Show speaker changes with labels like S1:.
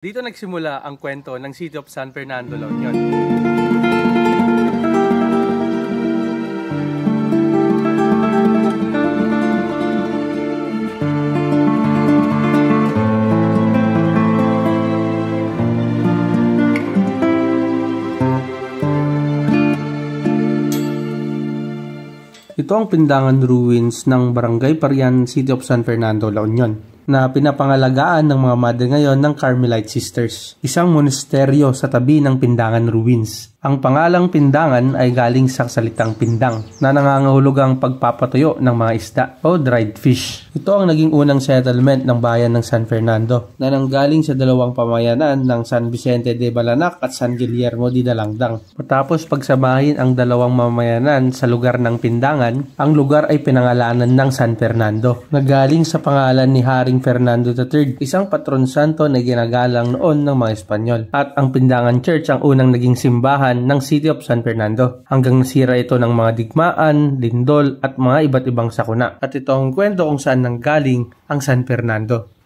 S1: Dito nagsimula ang kwento ng City of San Fernando, La Union. Ito ang pindangan ruins ng Barangay Parian, City of San Fernando, La Union, na pinapangalagaan ng mga madre ngayon ng Carmelite Sisters, isang monasteryo sa tabi ng pindangan ruins. Ang pangalang pindangan ay galing sa salitang pindang na nangangahulugang pagpapatuyo ng mga isda o dried fish. Ito ang naging unang settlement ng bayan ng San Fernando na nanggaling sa dalawang pamayanan ng San Vicente de Balanak at San Guillermo de Dalangdang. Matapos pagsamahin ang dalawang mamayanan sa lugar ng pindangan, ang lugar ay pinangalanan ng San Fernando na galing sa pangalan ni Haring Fernando III, isang patron santo na ginagalang noon ng mga Espanyol. At ang Pindangan Church ang unang naging simbahan ng City of San Fernando hanggang nasira ito ng mga digmaan, lindol at mga iba't ibang sakuna. At ito ang kwento kung saan nanggaling ang San Fernando.